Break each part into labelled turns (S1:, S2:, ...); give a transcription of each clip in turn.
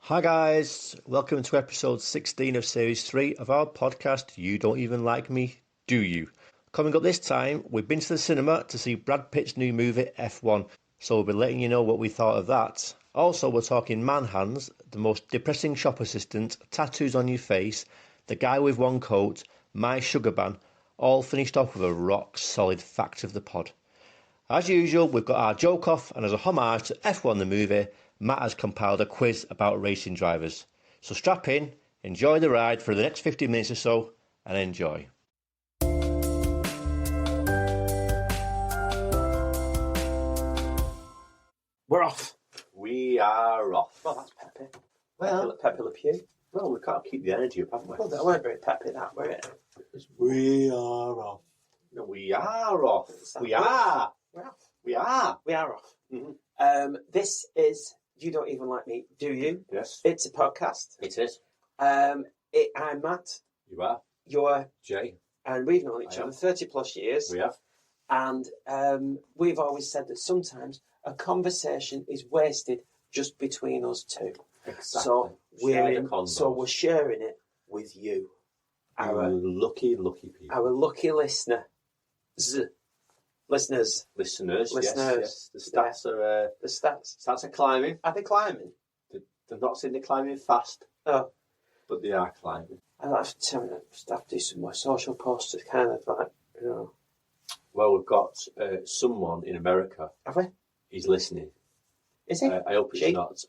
S1: Hi guys, welcome to episode 16 of series 3 of our podcast, You Don't Even Like Me, Do You? Coming up this time, we've been to the cinema to see Brad Pitt's new movie F1, so we'll be letting you know what we thought of that. Also, we're talking man hands, the most depressing shop assistant, tattoos on your face, the guy with one coat, my sugar ban, all finished off with a rock solid fact of the pod. As usual, we've got our joke off, and as a homage to F1 the movie, Matt has compiled a quiz about racing drivers. So strap in, enjoy the ride for the next 50 minutes or so, and enjoy.
S2: We're off.
S1: We are off.
S2: Well, that's peppy.
S1: Well,
S2: Peppy Le Pew.
S1: well, we can't keep the energy up, haven't we?
S2: Well, that weren't very peppy, that, were it?
S1: We are off. No, we are off. We are.
S2: We're off.
S1: We are.
S2: We are off.
S1: Mm-hmm.
S2: This is You Don't Even Like Me, Do You?
S1: Yes.
S2: It's a podcast.
S1: It is.
S2: I'm Matt.
S1: You are.
S2: You're...
S1: Jay.
S2: And we've known each
S1: I
S2: other
S1: am.
S2: 30 plus years.
S1: We have.
S2: And we've always said that sometimes a conversation is wasted just between us two.
S1: Exactly.
S2: So
S1: we're
S2: we're sharing it with you.
S1: our lucky people.
S2: Our lucky listeners.
S1: Listeners. Yes. The stats are
S2: The stats.
S1: climbing.
S2: Are they climbing?
S1: They're not saying they're climbing fast,
S2: Oh,
S1: but they are climbing.
S2: I'll have to do some more social posts to kind of like, you know.
S1: Well, we've got someone in America.
S2: Have we?
S1: He's listening.
S2: Is he?
S1: I hope it's
S2: She?
S1: not.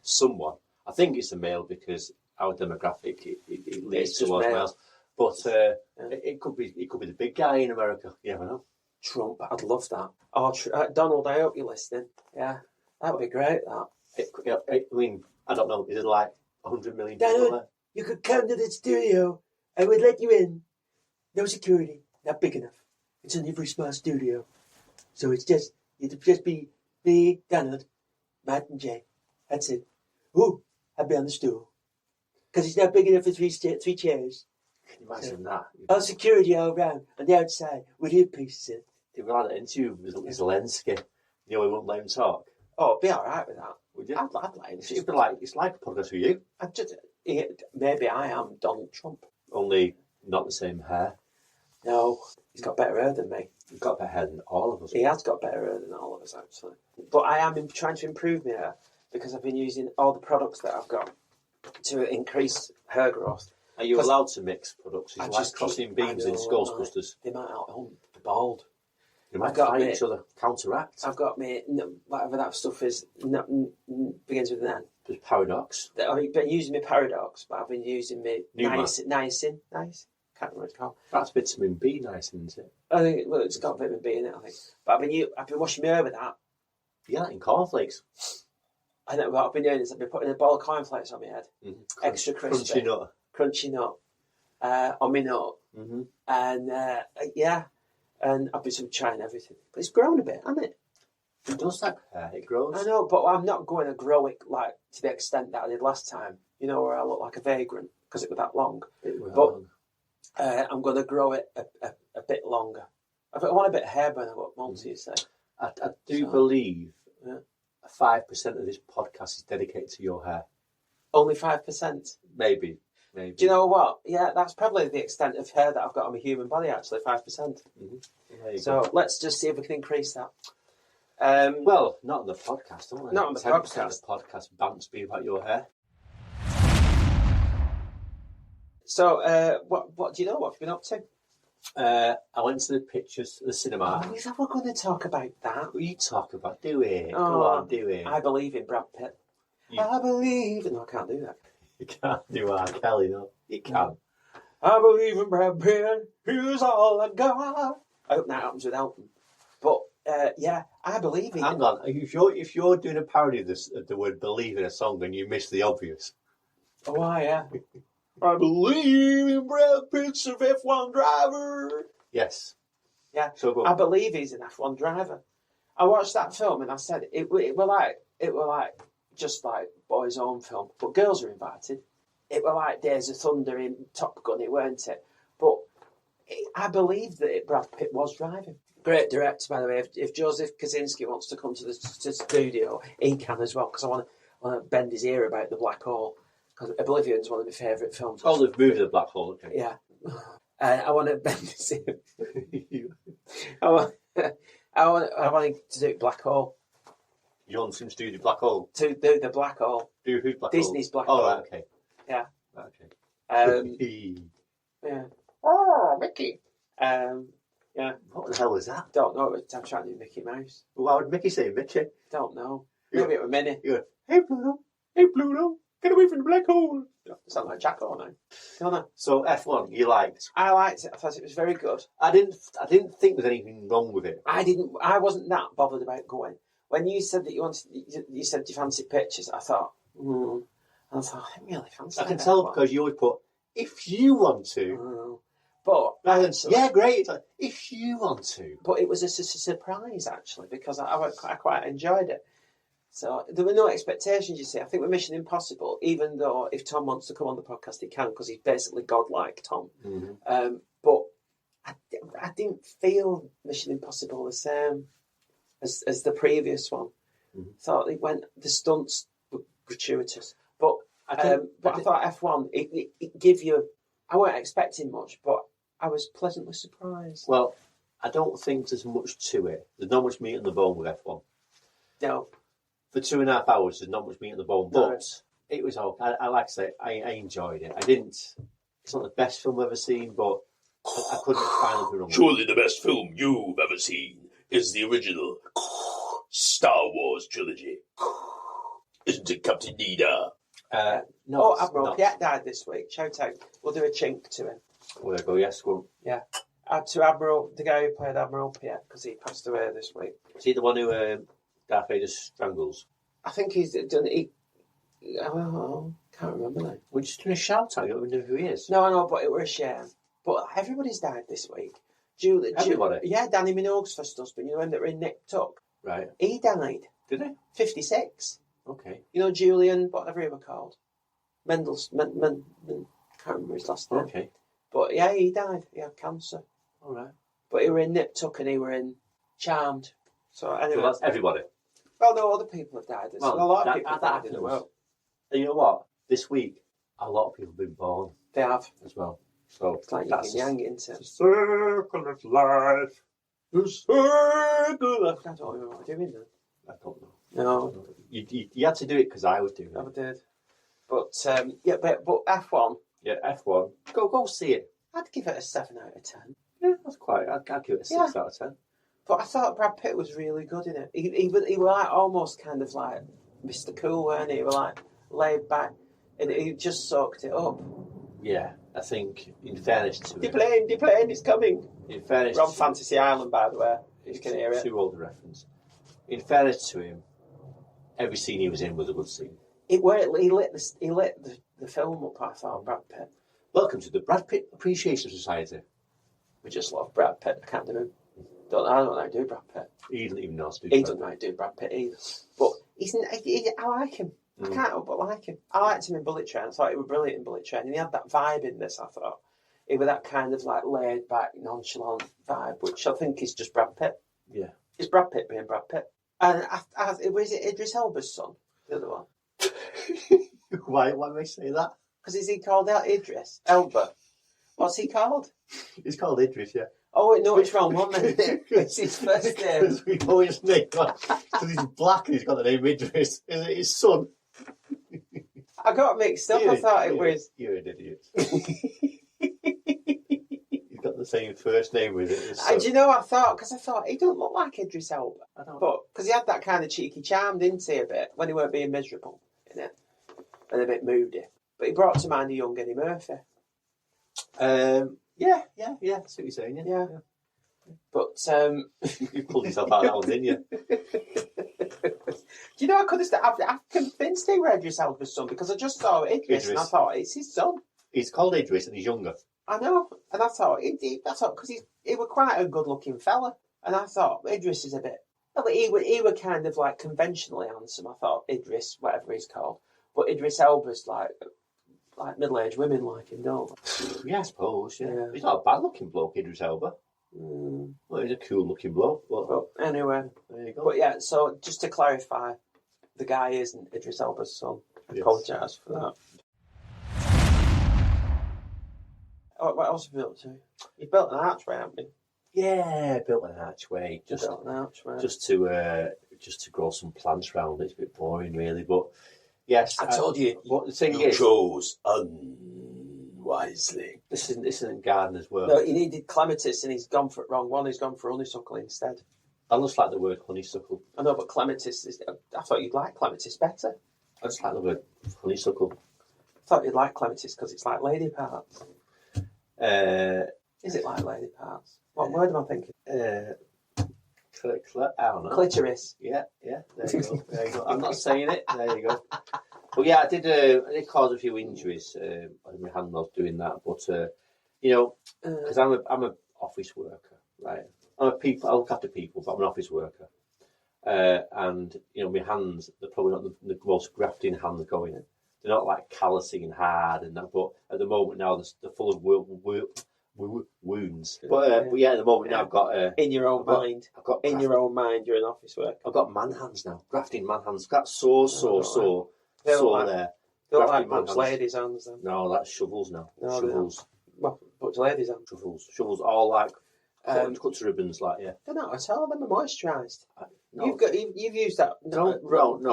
S1: Someone. I think it's a male because our demographic it leads
S2: It's just
S1: towards
S2: males.
S1: males. But it could be the big guy in America. You never know.
S2: Trump. I'd love that. Oh, Donald, I hope you're listening. Yeah, that would be great, that.
S1: I mean, I don't know. Is it like 100 million
S2: Donald.
S1: people there?
S2: You could come to the studio. I would let you in. No security. Not big enough. It's only for a small studio. So it's just, it'd just be me, Donald, Matt and Jay. That's it. Ooh, I'd be on the stool. Because it's not big enough for three chairs.
S1: Can you imagine that?
S2: All security all around on the outside with earpieces in.
S1: If we had an interview with Zelensky, we wouldn't let him talk.
S2: Oh, I'd be all right with that.
S1: Would you?
S2: I'd like it.
S1: It's like a podcast with you,
S2: Maybe I am Donald Trump.
S1: only not the same hair.
S2: No, he's got better hair than me.
S1: You've got better hair than all of us.
S2: He has got better hair than all of us, actually. But I am trying to improve my hair because I've been using all the products that I've got to increase hair growth.
S1: Are you allowed to mix products? It's
S2: I
S1: like
S2: just
S1: crossing
S2: keep-
S1: beans
S2: I
S1: in
S2: know,
S1: Ghostbusters.
S2: They might out bald.
S1: You might
S2: I've got
S1: fight
S2: me-
S1: each other, counteract.
S2: I've got me, whatever that stuff is, begins with an N.
S1: There's paradox.
S2: I've been using my Paradox, but I've been using my
S1: Numa.
S2: niacin. Nice. Can't remember what it's called.
S1: That's vitamin B, nice, isn't it?
S2: I think it's got vitamin B in it, I think. But I've been washing my hair with that.
S1: Yeah, in cornflakes.
S2: I know what I've been doing is I've been putting a bowl of cornflakes on my head.
S1: Mm-hmm.
S2: Extra crispy.
S1: Crunchy nut.
S2: On my nut.
S1: Mm-hmm.
S2: And and I've been trying everything. But it's grown a bit, hasn't it?
S1: It does that hair, it grows.
S2: I know, but I'm not going to grow it like to the extent that I did last time. You know, where I look like a vagrant because it was that long. I'm going to grow it a bit longer. I want a bit of hair burn, what Monty said.
S1: I do believe
S2: Yeah.
S1: 5% of this podcast is dedicated to your hair.
S2: Only 5%.
S1: Maybe.
S2: Do you know what? Yeah, that's probably the extent of hair that I've got on my human body, actually, 5%.
S1: Mm-hmm.
S2: So let's just see if we can increase that.
S1: Well, not on the podcast, don't we?
S2: Not on the
S1: 10%
S2: podcast.
S1: of the podcast bants be about your hair.
S2: So, what do you know? What have you been up to?
S1: I went to the pictures, the cinema.
S2: Oh, is that we're going to talk about that?
S1: What you talk about? Do it.
S2: Oh,
S1: Go on, do it.
S2: I believe in Brad Pitt.
S1: You-
S2: I believe in... No, I can't do that.
S1: You can't do R. Kelly, no. You can.
S2: I believe in Brad Pitt. Here's all I got. I hope that happens without him. But, yeah, I believe in...
S1: Hang on. If you're doing a parody of the word believe in a song and you miss the obvious.
S2: Oh, yeah.
S1: I believe in Brad Pitt's an F1 driver. Yes.
S2: Yeah.
S1: So go
S2: I
S1: on.
S2: believe he's an F1 driver. I watched that film and I said it were like just like boys' own film, but girls are invited. It were like Days of Thunder in Top Gun, it weren't it? But I believe that Brad Pitt was driving. Great director, by the way. If Joseph Kaczynski wants to come to the studio, he can as well, because want to bend his ear about the black hole because Oblivion's one of my favourite films.
S1: Oh, they've moved to the black hole. Okay.
S2: Yeah. I want to bend his ear. I want to do black hole.
S1: You want him to do the black hole?
S2: To do the black hole.
S1: Do who's black
S2: Disney's
S1: hole?
S2: black hole.
S1: Oh, right, okay.
S2: Yeah.
S1: Okay.
S2: Yeah. Oh, Mickey. Yeah.
S1: What the hell was that?
S2: Don't know. I'm trying to do Mickey Mouse.
S1: Well, why would Mickey say Mickey?
S2: Don't know. Maybe it was Minnie.
S1: Hey Pluto, get away from the black hole.
S2: Sound like Jack or no? Don't know.
S1: So F1, you liked?
S2: I liked it. I thought it was very good.
S1: I didn't think there was anything wrong with it.
S2: I wasn't that bothered about going. When you said that you said you fancied pictures, I thought, And I thought, I didn't really fancy.
S1: I can tell because you always put if you want to.
S2: But
S1: Actually, yeah, great. It's like, if you want to.
S2: But it was a surprise actually because I quite enjoyed it. So there were no expectations, you see. I think with Mission Impossible, even though if Tom wants to come on the podcast, he can because he's basically godlike, Tom.
S1: Mm-hmm.
S2: But I didn't feel Mission Impossible the same as the previous one.
S1: Mm-hmm.
S2: Thought the stunts were gratuitous. But I thought F1, it give you... I weren't expecting much, but I was pleasantly surprised.
S1: Well, I don't think there's much to it. There's not much meat on the bone with F1.
S2: No.
S1: For 2.5 hours, there's not much meat on the bone, but it was okay. I like to say, I enjoyed it. It's not the best film I've ever seen, but I couldn't find anything wrong.
S3: Surely the best film you've ever seen is the original Star Wars trilogy. Isn't it, Captain Nina?
S2: No, Admiral Pitt died this week. Shout out. We'll do a chink to him.
S1: Well, there you go, yes, go on.
S2: Yeah. To Admiral, the guy who played Admiral Pitt, because he passed away this week.
S1: Is he the one who Darth Vader strangles?
S2: I think he's done it. Can't remember now.
S1: We're just doing a shout out. I don't know who he is.
S2: No, I know, but it was a shame. But everybody's died this week.
S1: Everybody?
S2: Yeah, Danny Minogue's first husband. You know him that were in Nick Tuck?
S1: Right.
S2: He died.
S1: Did he?
S2: 56.
S1: Okay.
S2: You know Julian, whatever he was called. Can't remember his last name.
S1: Okay.
S2: But yeah, he died. He had cancer.
S1: All right.
S2: But he were in Nip Tuck and he were in Charmed. So anyway.
S1: So that's everybody.
S2: Well, no, other people have died. A lot of people have died in the world.
S1: And you know what? This week, a lot of people have been born.
S2: They have.
S1: As well. So
S2: it's like that's yang into
S1: the circle of life. The circle of...
S2: I don't know what we're doing now.
S1: I don't know.
S2: No.
S1: You had to do it because I was doing it.
S2: I did. But but F1.
S1: Yeah, F1. Go see it.
S2: I'd give it a 7 out of 10.
S1: Yeah, that's quite. I'd give it a 6 out of 10.
S2: But I thought Brad Pitt was really good in it. He was like almost kind of like Mr. Cool, weren't he? He was like laid back, and he just soaked it up.
S1: Yeah, I think in fairness to
S2: the plane is coming.
S1: In fairness,
S2: we're on Fantasy Island, by the way. You can hear it.
S1: Too old a reference. In fairness to him, every scene he was in was a good scene.
S2: He lit the film up. I thought Brad Pitt.
S1: Welcome to the Brad Pitt Appreciation Society.
S2: We just love Brad Pitt. I can't do him. I don't know how to do Brad Pitt.
S1: He doesn't even know how to do.
S2: He doesn't know how to do Brad Pitt either. But I like him. I can't help but like him. I liked him in Bullet Train. I thought he was brilliant in Bullet Train, and he had that vibe in this. I thought he was that kind of like laid back, nonchalant vibe, which I think is just Brad Pitt.
S1: Yeah,
S2: it's Brad Pitt being Brad Pitt. And was it Idris Elba's son, the other one?
S1: Why do I say that?
S2: Because is he called out Idris Elba? What's he called?
S1: He's called Idris, yeah.
S2: Oh, wait, no, it's wrong one. It's his first name.
S1: Because we know his name. Because he's black and he's got the name Idris. Is it his son?
S2: I got mixed up. I thought it was...
S1: You're an idiot. He's got the same first name with it.
S2: Do you know, I thought he don't look like Idris Elba. I don't. But, because he had that kind of cheeky charm, didn't he, a bit, when he weren't being miserable in it. And a bit moody. But he brought to mind a young Eddie Murphy.
S1: Yeah, that's what you're saying, yeah.
S2: But,
S1: you pulled yourself out of that one, didn't you?
S2: Do you know, I'm convinced he was Idris Elba's son, because I just saw Idris. And I thought, it's his son.
S1: He's called Idris and he's younger.
S2: I know, and I thought, because he was quite a good-looking fella, and I thought, Idris is a bit, well, he were kind of like conventionally handsome, I thought, Idris, whatever he's called, but Idris Elba's like middle-aged women like him, don't they?
S1: Yeah, I suppose, yeah. He's not a bad-looking bloke, Idris Elba. Well, he's a cool-looking bloke. But
S2: anyway,
S1: there you go.
S2: But yeah, so just to clarify, the guy isn't Idris Elba's son. I
S1: Yes.
S2: apologise for that. Oh, what else have you built to? You've built an archway, haven't you?
S1: Yeah, built an archway just
S2: Built an archway.
S1: just to grow some plants around it. It's a bit boring, really, but yes,
S2: I told you.
S1: What the thing
S3: You
S1: is,
S3: chose unwisely.
S1: this isn't gardener's work.
S2: No, he needed clematis and he's gone for it wrong one. He's gone for honeysuckle instead.
S1: I just like the word honeysuckle.
S2: I know, but clematis is... I thought you'd like clematis better.
S1: I just like the word honeysuckle.
S2: I thought you'd like clematis because it's like lady parts. Is it like lady parts? What word am I thinking?
S1: I don't know.
S2: Clitoris.
S1: Yeah, there you go. There you go. I'm not saying it. There you go. But yeah, I did cause a few injuries on my hand while doing that. But you know, because I'm a office worker, right? I look after people, but I'm an office worker. And you know, my hands, they're probably not the most grafting hands going. They're not like callousing and hard and that. But at the moment now, they're full of wounds. But yeah, at the moment now, I've got
S2: in your own mind.
S1: I've got
S2: In your own mind, you're an office worker.
S1: I've got man hands now, grafting man hands. Got sore
S2: like-
S1: there.
S2: Don't
S1: Grafting
S2: like
S1: man
S2: Butch
S1: hands.
S2: ladies' hands then.
S1: No, that's shovels now.
S2: No,
S1: Shovels.
S2: Well, Butch ladies' hands.
S1: Shovels, all like
S2: Um,
S1: cut to ribbons, like yeah.
S2: They're not at all. Them are moisturised.
S1: No,
S2: You've used that.
S1: No.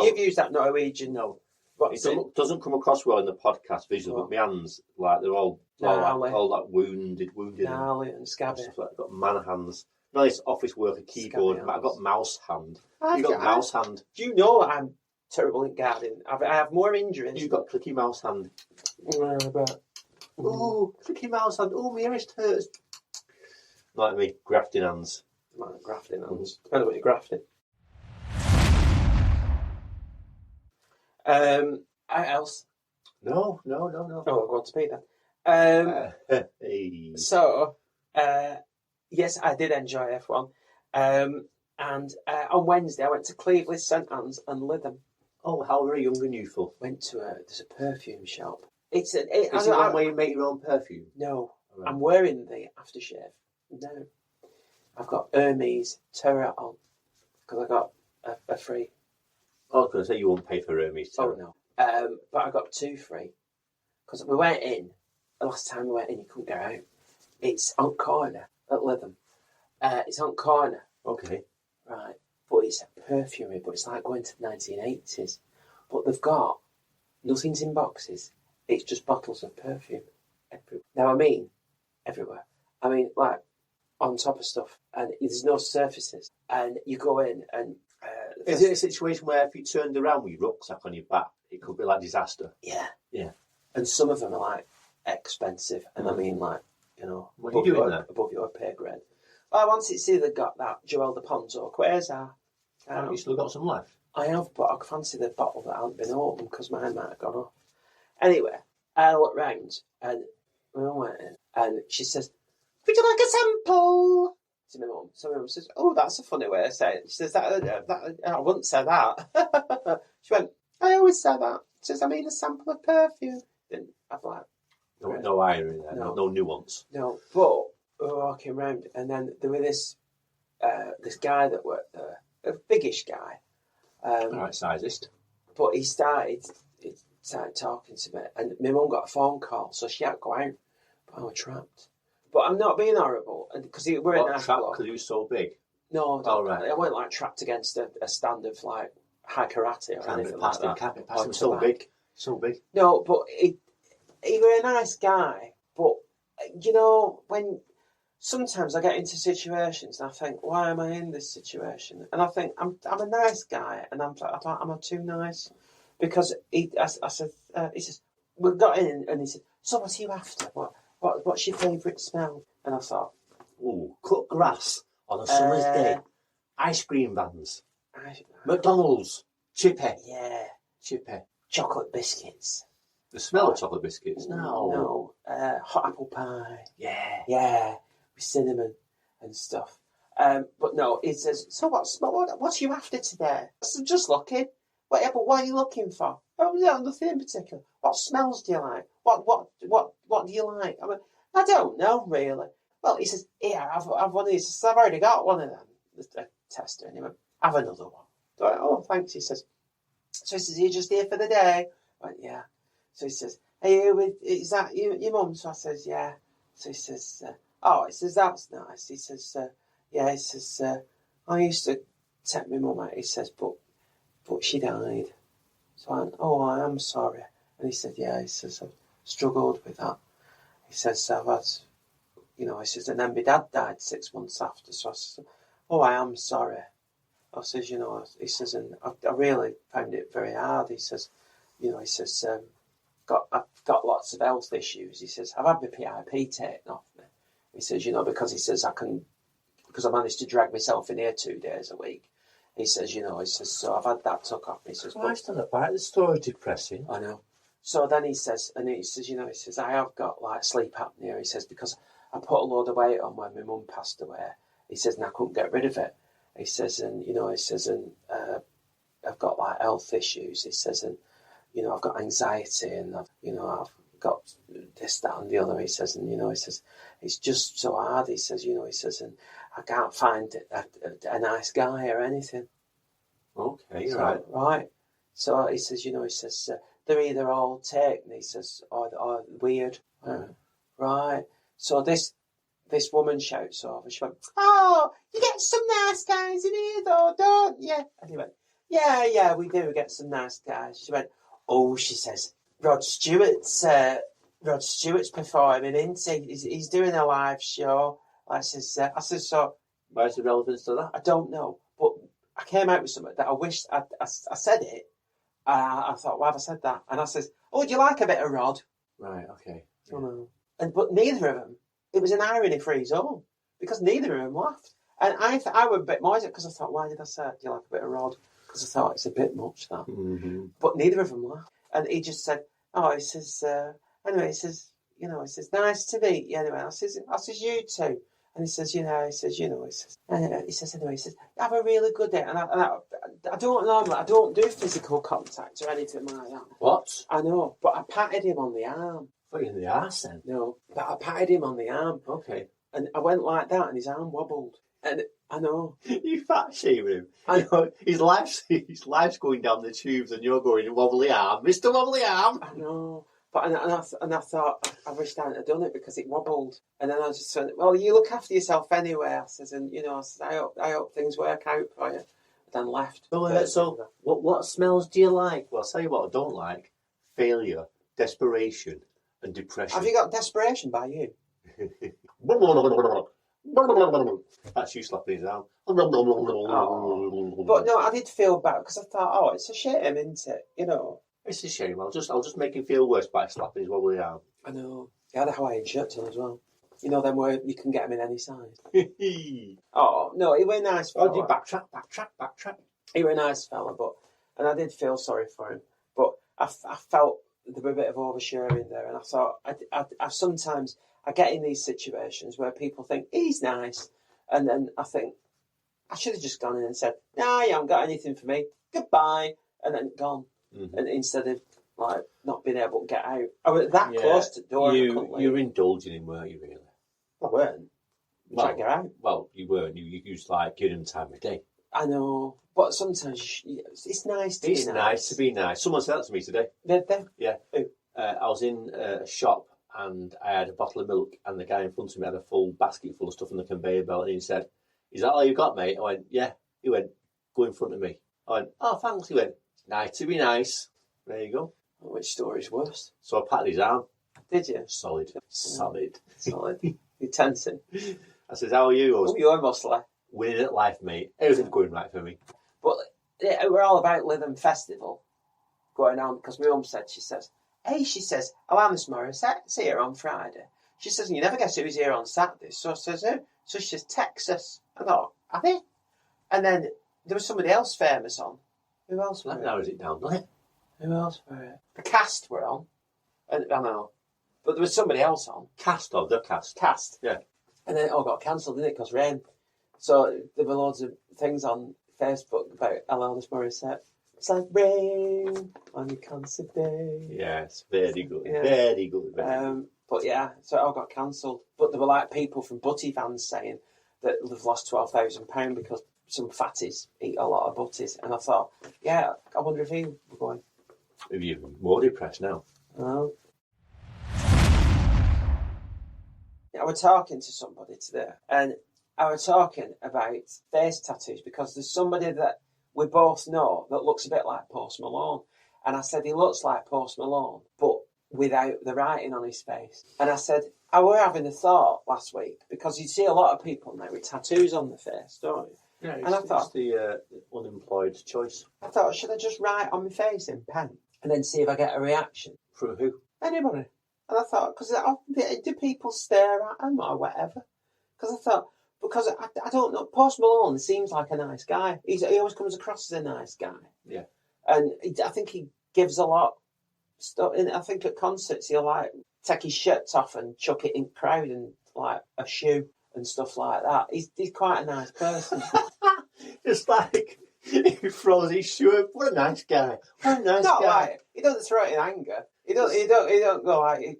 S2: You've used that Norwegian.
S1: no.
S2: What's
S1: It
S2: it?
S1: doesn't come across well in the podcast visually, but my hands, like they're all like wounded
S2: Gnarly and
S1: and
S2: scabby.
S1: stuff like that. I've got man hands. Nice office worker keyboard.
S2: Scabby
S1: I've got mouse hand.
S2: I've
S1: You've got mouse hand.
S2: Do you know I'm terrible at gardening? I have more injuries.
S1: You've got clicky mouse hand.
S2: But
S1: Ooh, clicky mouse hand. Ooh, my wrist hurts. Like me, grafting hands.
S2: man, grafting hands. Depends on what you're grafting. What else?
S1: No.
S2: Oh, I'll go on to Pete then.
S1: Hey.
S2: So, yes, I did enjoy F1. And on Wednesday, I went to Cleveland, St Anne's and Lytham.
S1: Oh, how very young and youthful.
S2: Went to there's a perfume shop.
S1: Is it one where you make your own perfume?
S2: No,
S1: Right.
S2: I'm wearing the aftershave. No. I've got Hermes Terra on because I got a free.
S1: I was going to say you won't pay for Hermes.
S2: Oh, no. But I got 2 free because we went in. The last time we went in, you couldn't get out. It's on corner at Lytham. It's on corner.
S1: Okay.
S2: Right. But it's a perfumery, but it's like going to the 1980s. But they've got nothing's in boxes. It's just bottles of perfume everywhere. Now, I mean, everywhere. I mean, like, on top of stuff. And there's no surfaces. And you go in and...
S1: Is it a situation where if you turned around with your rucksack on your back, it could be like disaster?
S2: Yeah.
S1: Yeah.
S2: And some of them are, like, expensive. And I mean, like, you know...
S1: What are you doing there?
S2: Above your pay grade. Well, once it's either got that Joel de Ponzo Quasar...
S1: Have you still got some left?
S2: I have, but I fancy the bottle that hasn't been opened because mine might have gone off. Anyway, I looked round and we all went in, and she says, "Would you like a sample?" To my mum. So my mum says, "Oh, that's a funny way of saying it." She says, that I wouldn't say that. She went, "I always say that." She says, "I mean a sample of perfume." Then I'm like,
S1: No irony there, no nuance.
S2: no. But we were walking around, and then there was this guy that worked there, a biggish guy.
S1: Alright, sizest.
S2: But he started talking to me, and my mum got a phone call, so she had to go out. But I was trapped. But I'm not being horrible, because we were in
S1: Trapped because he was so big.
S2: No,
S1: right.
S2: I wasn't like trapped against a stand of like high karate or anything like that.
S1: Can't it past him, so big. So big.
S2: No, but he was a nice guy. But you know, when sometimes I get into situations and I think, why am I in this situation? And I think I'm a nice guy, and I'm I too nice? Because I said, he says, we got in, and he said, "So what are you after? What's your favourite smell?" And I thought,
S1: ooh, cut grass on a summer's day. Ice cream vans. McDonald's. Chippy.
S2: Yeah,
S1: Chippy.
S2: chocolate biscuits.
S1: The smell of chocolate biscuits? No.
S2: Hot apple pie.
S1: Yeah.
S2: Yeah, with cinnamon and stuff. But no, it says, "So what are you after today?" I said, "Just looking." But what are you looking for? Oh, no, nothing in particular. What smells do you like? What do you like? I mean, I don't know really. Well, he says, "Here, I've one of these." He says, "I've already got one of them." A tester, and he went, "Have another one." So I went, "Oh, thanks." He says, So he says, are you just here for the day? I went, yeah. So he says, hey, is that your mum? So I says, yeah. So he says, he says, that's nice. He says, yeah, he says, I used to take my mum out, he says, but she died. So I went, oh, I am sorry. And he said, yeah, he says, I've struggled with that. He says, I've had, he says, and then my dad died 6 months after. So I said, oh, I am sorry. I says, he says, and I really found it very hard. He says, he says, I've got lots of health issues. He says, I've had my PIP taken off me. He says, because he says, because I managed to drag myself in here 2 days a week. He says, so I've had that took off me. He says,
S1: Christ on the back, the story's depressing.
S2: I know. So then he says, he says, I have got like sleep apnea. He says, because I put a load of weight on when my mum passed away. He says, and I couldn't get rid of it. He says, and, I've got like health issues. He says, and, I've got anxiety and, I've got this, that and the other. He says, and, he says, it's just so hard. He says, and I can't find a nice guy or anything.
S1: Okay,
S2: so, right. So he says, they're either all taken, he says, or weird. Right. So this woman shouts over. She went, oh, you get some nice guys in here though, don't you? And he went, yeah, we do get some nice guys. She went, oh, she says, Rod Stewart's performing, isn't he? He's doing a live show. I says, so.
S1: Where's the relevance to that?
S2: I don't know, but I came out with something that I wish I said it. I thought, why have I said that? And I says, oh, do you like a bit of Rod?
S1: Right, okay.
S2: Yeah. Oh, no. But neither of them, it was an irony-free zone, because neither of them laughed. And I was a bit moist because I thought, why did I say, do you like a bit of Rod? Because I thought it's a bit much, that.
S1: Mm-hmm.
S2: But neither of them laughed. And he just said, he says, anyway, he says, nice to meet you anyway. I says, you too. And he says, anyway, he says, have a really good day. And I don't do physical contact or anything like that.
S1: What?
S2: I know, but I patted him on the arm.
S1: Put you in the arse then?
S2: No, but I patted him on the arm.
S1: Okay.
S2: And I went like that and his arm wobbled. And I know.
S1: You fat shaming him.
S2: I know.
S1: His life's going down the tubes and you're going wobbly arm. Mr. Wobbly Arm.
S2: I know. But and I thought, I wish I hadn't done it because it wobbled. And then I just said, well, you look after yourself anyway. I says, and I hope things work out for you. And then left.
S1: So what smells do you like? Well, I'll tell you what I don't like. Failure, desperation and depression.
S2: Have you got desperation by you?
S1: That's you slapping his arm.
S2: Oh. But no, I did feel bad because I thought, it's a shame, isn't it?
S1: It's a shame. I'll just make him feel worse by slapping his wobbly arm.
S2: I know. He had a Hawaiian shirt on as well. Them where you can get him in any size. Oh, no, he was a nice fella.
S1: Oh, do you backtrack?
S2: He was a nice fella, and I did feel sorry for him. But I felt there was a bit of oversharing there, and I thought, I sometimes I get in these situations where people think, he's nice, and then I think, I should have just gone in and said, nah, you haven't got anything for me, goodbye, and then gone. Mm-hmm. And instead of not being able to get out, I was that close to the door.
S1: You were indulging him, weren't you? Really?
S2: I weren't. Trying to get out.
S1: Well, you weren't. You used like giving him time of day.
S2: I know, but sometimes it's nice to be nice. It's nice
S1: to be nice. Someone said that to me today.
S2: Did they?
S1: Yeah.
S2: Who?
S1: I was in a shop and I had a bottle of milk, and the guy in front of me had a full basket full of stuff on the conveyor belt, and he said, "Is that all you got, mate?" I went, "Yeah." He went, "Go in front of me." I went, "Oh, thanks." He went, "Nice to be nice." There you go.
S2: Which story's worse?
S1: So I patted his arm.
S2: Did you?
S1: Solid.
S2: You're tensing.
S1: I said, "How are you?" I was
S2: you're a muscler.
S1: Winning at life, mate. Everything's going right for me.
S2: But we're all about Lytham Festival going on, because my mum said, she says, Alanis Morissette's here on Friday. She says, and you never guess who's here on Saturday. So I says, who? So she says, Texas. I thought, are they? And then there was somebody else famous on. Who else were
S1: That narrows it down, doesn't it?
S2: Who else were it? The Cast were on. I know. But there was somebody else on.
S1: The Cast.
S2: Cast.
S1: Yeah.
S2: And then it all got cancelled, didn't it? Because rain. So there were loads of things on Facebook about Alanis Morissette. It's like rain on a cancer day.
S1: Yes, very good.
S2: Yeah.
S1: Very good.
S2: But yeah, so it all got cancelled. But there were like people from Butty fans saying that they've lost £12,000 because some fatties eat a lot of butties, and I thought, yeah, I wonder if he were going.
S1: Are you more depressed now?
S2: Oh. I was talking to somebody today, and I was talking about face tattoos because there's somebody that we both know that looks a bit like Post Malone. And I said, he looks like Post Malone, but without the writing on his face. And I said, I were having a thought last week, because you see a lot of people now with tattoos on their face, don't you?
S1: Yeah,
S2: and I thought,
S1: it's the unemployed choice.
S2: I thought, should I just write on my face in pen and then see if I get a reaction?
S1: From who?
S2: Anybody. And I thought, because do people stare at him or whatever? Because I don't know. Post Malone seems like a nice guy. He always comes across as a nice guy.
S1: Yeah.
S2: And I think he gives a lot stuff. And I think at concerts he'll like take his shirt off and chuck it in crowd and like a shoe and stuff like that. He's quite a nice person.
S1: It's like he throws his shoe. What a nice guy. What a nice
S2: Not
S1: guy.
S2: like he doesn't throw it in anger. He don't go like,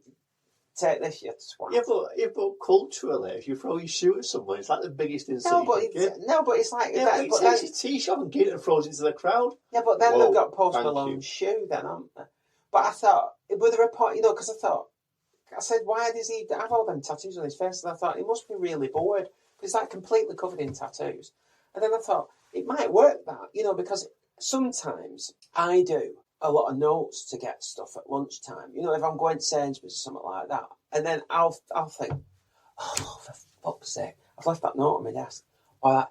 S2: take this, you twat.
S1: Yeah, but culturally, if you throw your shoe at someone, it's like the biggest insult you can give.
S2: No, but it's like...
S1: Yeah, but he takes his t-shirt and gives it and throws it to the crowd.
S2: Yeah, but then
S1: Whoa,
S2: they've got Post Malone's shoe then, haven't they? But I thought, with the report, because I said, why does he have all them tattoos on his face? And I thought, he must be really bored, because he's like completely covered in tattoos. And then I thought, it might work that, because sometimes I do a lot of notes to get stuff at lunchtime. If I'm going to Sainsbury's or something like that. And then I'll think, oh, for fuck's sake, I've left that note on my desk. Or like,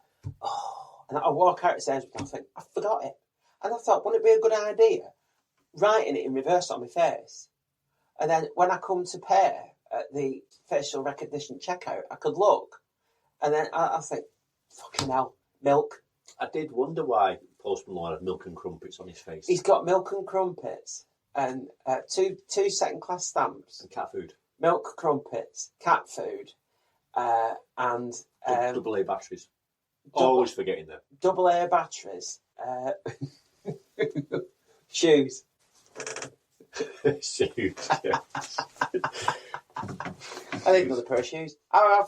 S2: and I'll walk out of Sainsbury's and I'll think, I forgot it. And I thought, wouldn't it be a good idea writing it in reverse on my face? And then when I come to pay at the facial recognition checkout, I could look. And then I think, fucking hell, milk.
S1: I did wonder why Post Malone had milk and crumpets on his face.
S2: He's got milk and crumpets and two second-class stamps.
S1: And cat food.
S2: Milk, crumpets, cat food, and...
S1: double A batteries. Always forgetting them.
S2: Double A batteries. Shoes.
S1: Shoes, yeah.
S2: I think another pair of shoes. I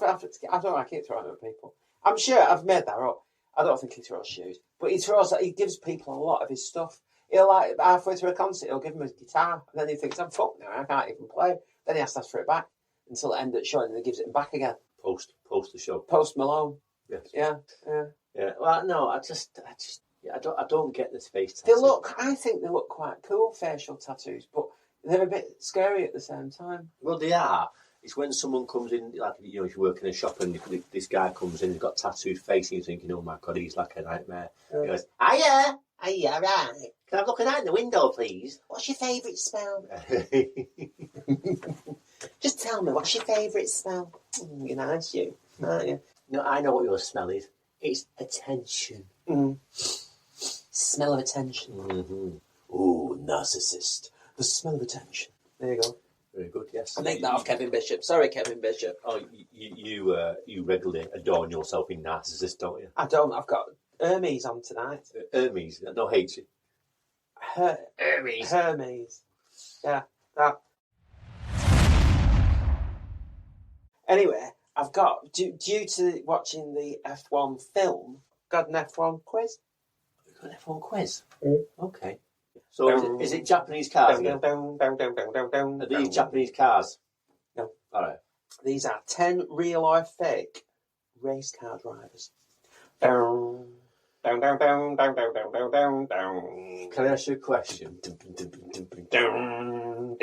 S2: don't know, I keep throwing them at people. I'm sure I've made that up. I don't think he throws shoes. But he gives people a lot of his stuff. He'll like, halfway through a concert, he'll give him his guitar. And then he thinks, I'm fucked now, I can't even play. Then he has to ask for it back until the end of the show, and then he gives it back again.
S1: Post the show.
S2: Post Malone.
S1: Yes.
S2: Yeah.
S1: Well, no, I don't get this face tattoo.
S2: I think they look quite cool, facial tattoos, but they're a bit scary at the same time.
S1: Well, they are. It's when someone comes in, like, if you work in a shop and this guy comes in, he's got a tattooed face, and you're thinking, oh my God, he's like a nightmare.
S2: Yeah.
S1: He goes, hiya, right. Can I look out the window, please?
S2: What's your favourite smell? Just tell me, what's your favourite smell? You're nice, you, aren't you?
S1: No, I know what your smell is. It's attention.
S2: Smell of attention.
S1: Mm-hmm.
S2: Ooh, narcissist. The smell of attention. There you go.
S1: Very good, yes.
S2: I make that off Kevin Bishop. Sorry, Kevin Bishop.
S1: Oh, you regularly adorn yourself in narcissist, don't you?
S2: I don't. I've got Hermes on tonight.
S1: Hermes, no hate you.
S2: Hermes. Yeah, that. Anyway, I've got, due to watching the F1 film, got an F1 quiz.
S1: Got an F1 quiz?
S2: Mm.
S1: Okay. So is it Japanese cars again? Are these Japanese cars?
S2: No.
S1: All right.
S2: These are 10 real or fake race car drivers. Can
S1: I ask you a question?
S2: Go on.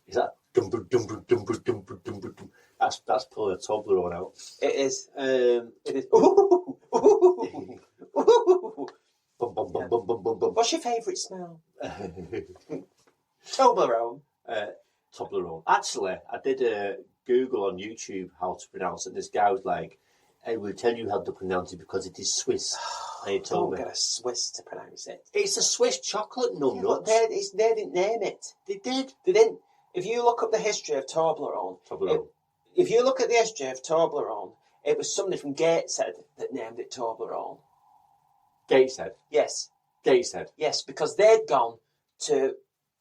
S1: Is that that's pulling a Toblerone out.
S2: It is.
S1: It is.
S2: What's your favourite smell? Toblerone.
S1: Toblerone. Actually, I did a Google on YouTube how to pronounce it. This guy was like, I will tell you how to pronounce it because it is Swiss. And he told me.
S2: Don't get a Swiss to pronounce it.
S1: It's a Swiss chocolate nuts.
S2: They didn't name it.
S1: They did.
S2: They didn't. If you look up the history of Toblerone, if you look at the history of Toblerone, it was somebody from Gateshead that named it Toblerone.
S1: Gateshead?
S2: Yes.
S1: Gateshead.
S2: Yes, because they'd gone to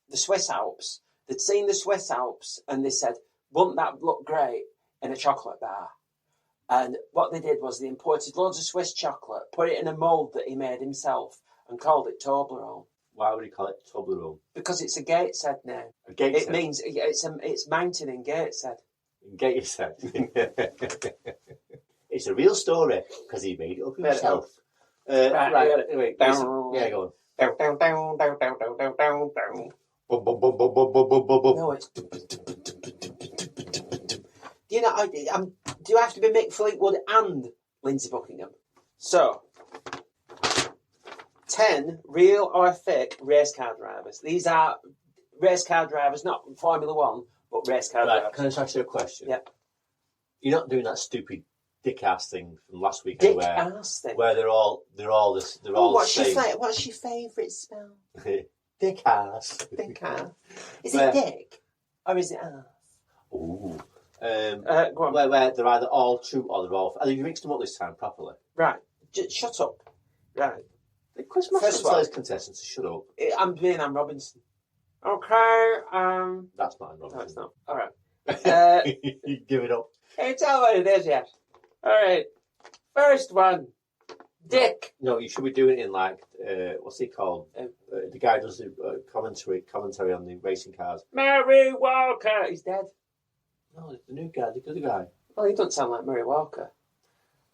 S2: the Swiss Alps. They'd seen the Swiss Alps and they said, wouldn't that look great in a chocolate bar? And what they did was they imported loads of Swiss chocolate, put it in a mould that he made himself and called it Toblerone.
S1: Why would he call it Toblerone?
S2: Because it's a Gateshead name.
S1: A Gateshead?
S2: It means it's mountain in Gateshead.
S1: Gateshead. It's a real story because he made it up himself. Right. Anyway, yeah, go on.
S2: No, it's. Do you know? Do you have to be Mick Fleetwood and Lindsay Buckingham? So, 10 real or fake race car drivers. These are race car drivers, not Formula One, but race car drivers.
S1: Can I just ask you a question?
S2: Yep.
S1: You're not doing that stupid dick-ass thing from last week,
S2: Dick-ass thing?
S1: where they're all the same.
S2: What's your favourite spell?
S1: Dick-ass.
S2: Dick-ass. Is it dick? Or is it ass?
S1: Ooh.
S2: Go on.
S1: Where they're either all true or they're all... I think you mixed them up this time properly.
S2: Right. Shut up. Right.
S1: The question
S2: First of all,
S1: contestants to shut up.
S2: I'm Robinson. Okay.
S1: That's not Robinson.
S2: No, it's not. All right.
S1: You give it up.
S2: Can you tell what it is yet? All right. First one. Dick.
S1: No, you should be doing it in like what's he called? The guy who does the commentary on the racing cars.
S2: Murray Walker. He's dead.
S1: No, the new guy, the other guy.
S2: Well, he doesn't sound like Murray Walker.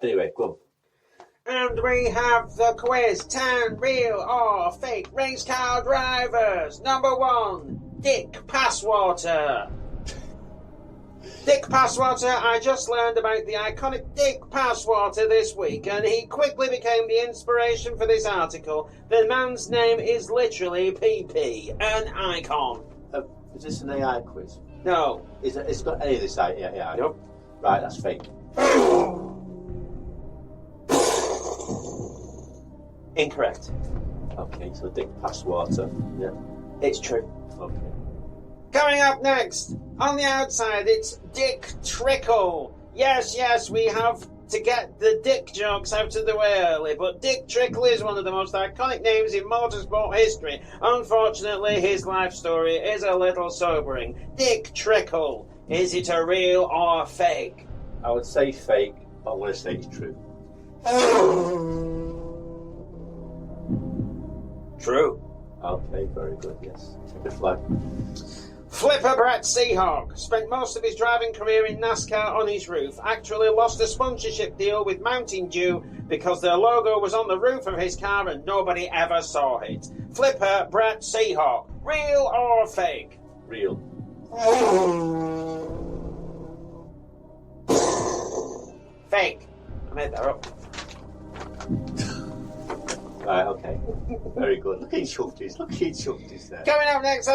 S1: Anyway, go on.
S2: And we have the quiz. 10 real or fake race car drivers. Number 1, Dick Passwater. Dick Passwater, I just learned about the iconic Dick Passwater this week, and he quickly became the inspiration for this article. The man's name is literally PP, an icon.
S1: Is this an AI quiz?
S2: No.
S1: It's got any of this AI?
S2: Nope.
S1: Right, that's fake.
S2: Incorrect.
S1: Okay, so Dick Passwater. Yeah.
S2: It's true.
S1: Okay.
S2: Coming up next, on the outside, it's Dick Trickle. Yes, we have to get the dick jokes out of the way early, but Dick Trickle is one of the most iconic names in motorsport history. Unfortunately, his life story is a little sobering. Dick Trickle, is it a real or fake?
S1: I would say fake, but I'm going to say it's true.
S2: True.
S1: Okay, very good, yes. Take a flag.
S2: Flipper Brett Seahawk spent most of his driving career in NASCAR on his roof, actually lost a sponsorship deal with Mountain Dew because their logo was on the roof of his car and nobody ever saw it. Flipper Brett Seahawk, real or fake?
S1: Real.
S2: Fake. I made that up.
S1: Right, okay. Very good. Look at his shufties there.
S2: Coming up next